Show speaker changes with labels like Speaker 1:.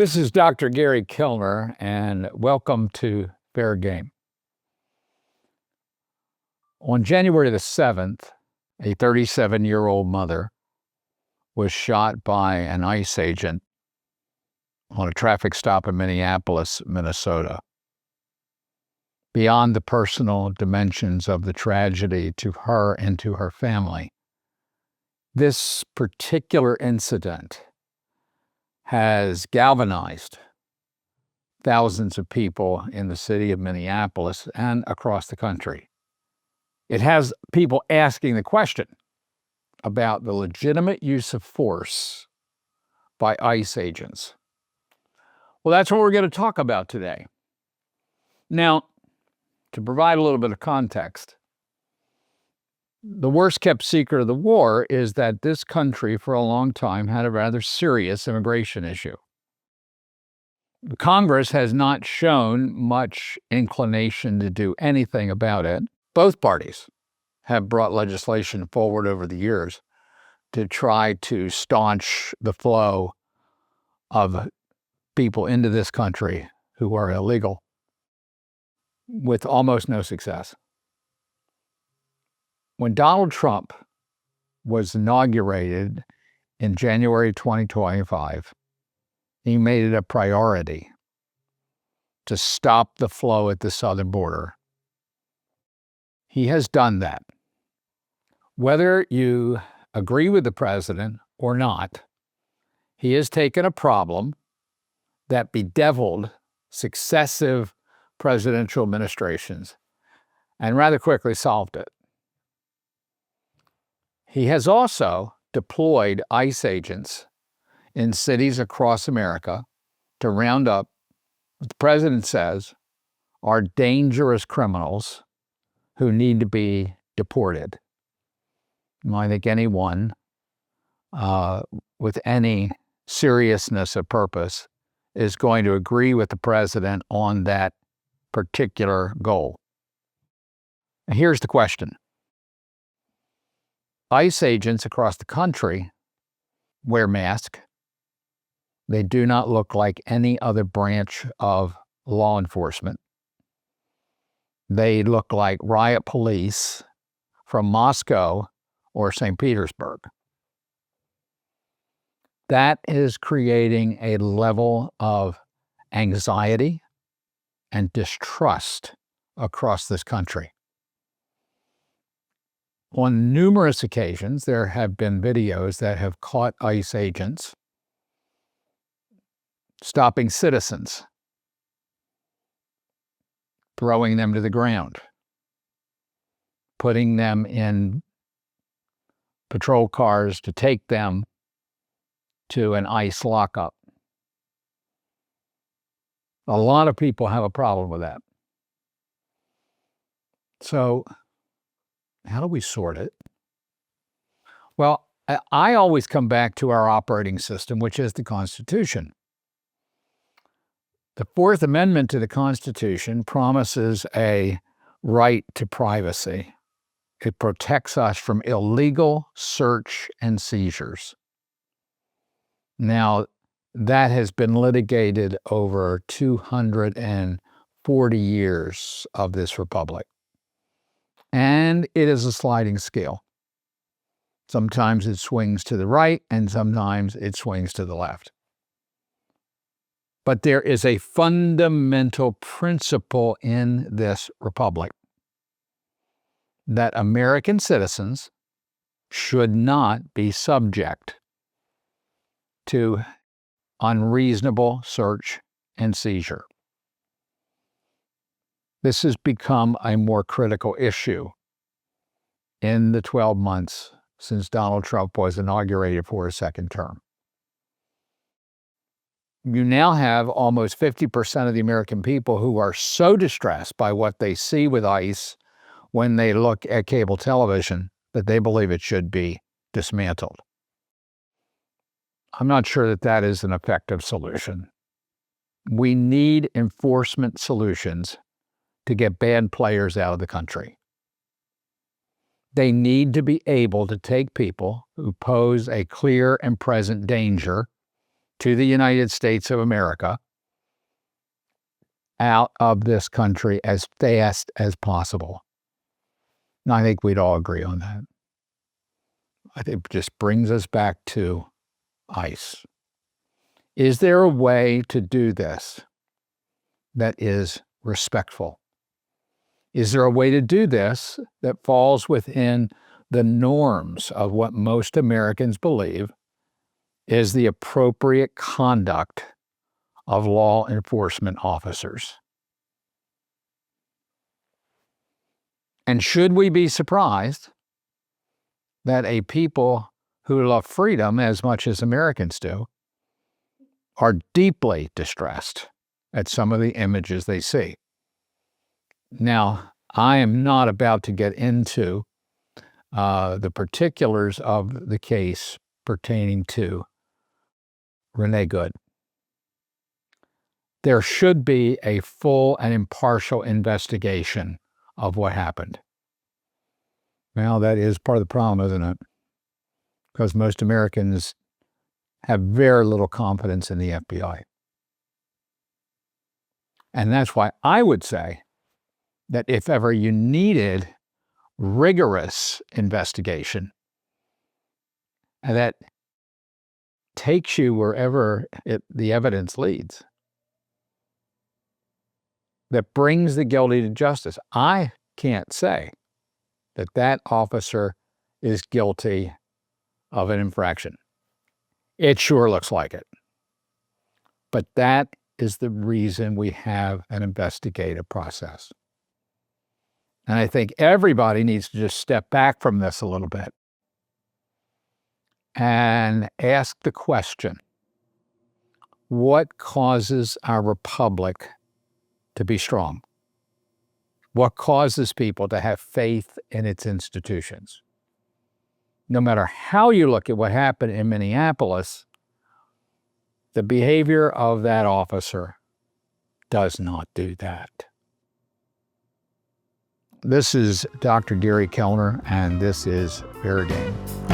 Speaker 1: This is Dr. Gary Kellner, and welcome to Fair Game. On January the 7th, a 37-year-old mother was shot by an ICE agent on a traffic stop in Minneapolis, Minnesota. Beyond the personal dimensions of the tragedy to her and to her family, this particular incident has galvanized thousands of people in the city of Minneapolis and across the country. It has people asking the question about the legitimate use of force by ICE agents. Well, that's what we're going to talk about today. Now, to provide a little bit of context, the worst-kept secret of the war is that this country, for a long time, had a rather serious immigration issue. Congress has not shown much inclination to do anything about it. Both parties have brought legislation forward over the years to try to staunch the flow of people into this country who are illegal, with almost no success. When Donald Trump was inaugurated in January 2025, he made it a priority to stop the flow at the southern border. He has done that. Whether you agree with the president or not, he has taken a problem that bedeviled successive presidential administrations and rather quickly solved it. He has also deployed ICE agents in cities across America to round up what the president says are dangerous criminals who need to be deported. And I think anyone with any seriousness of purpose is going to agree with the president on that particular goal. And here's the question. ICE agents across the country wear masks. They do not look like any other branch of law enforcement. They look like riot police from Moscow or St. Petersburg. That is creating a level of anxiety and distrust across this country. On numerous occasions, there have been videos that have caught ICE agents stopping citizens, throwing them to the ground, putting them in patrol cars to take them to an ICE lockup. A lot of people have a problem with that. So, how do we sort it? Well, I always come back to our operating system, which is the Constitution. The Fourth Amendment to the Constitution promises a right to privacy. It protects us from illegal search and seizures. Now, that has been litigated over 240 years of this republic. And it is a sliding scale. Sometimes it swings to the right, and sometimes it swings to the left. But there is a fundamental principle in this republic that American citizens should not be subject to unreasonable search and seizure. This has become a more critical issue in the 12 months since Donald Trump was inaugurated for a second term. You now have almost 50% of the American people who are so distressed by what they see with ICE when they look at cable television that they believe it should be dismantled. I'm not sure that that is an effective solution. We need enforcement solutions to get bad players out of the country. They need to be able to take people who pose a clear and present danger to the United States of America out of this country as fast as possible. And I think we'd all agree on that. I think it just brings us back to ICE. Is there a way to do this that is respectful? Is there a way to do this that falls within the norms of what most Americans believe is the appropriate conduct of law enforcement officers? And should we be surprised that a people who love freedom as much as Americans do are deeply distressed at some of the images they see? Now, I am not about to get into the particulars of the case pertaining to Renee Good. There should be a full and impartial investigation of what happened. Well, that is part of the problem, isn't it? Because most Americans have very little confidence in the FBI. And that's why I would say that if ever you needed rigorous investigation, and that takes you wherever the evidence leads, that brings the guilty to justice. I can't say that that officer is guilty of an infraction. It sure looks like it. But that is the reason we have an investigative process. And I think everybody needs to just step back from this a little bit and ask the question, what causes our republic to be strong? What causes people to have faith in its institutions? No matter how you look at what happened in Minneapolis, the behavior of that officer does not do that. This is Dr. Gary Kellner, and this is Fair Game.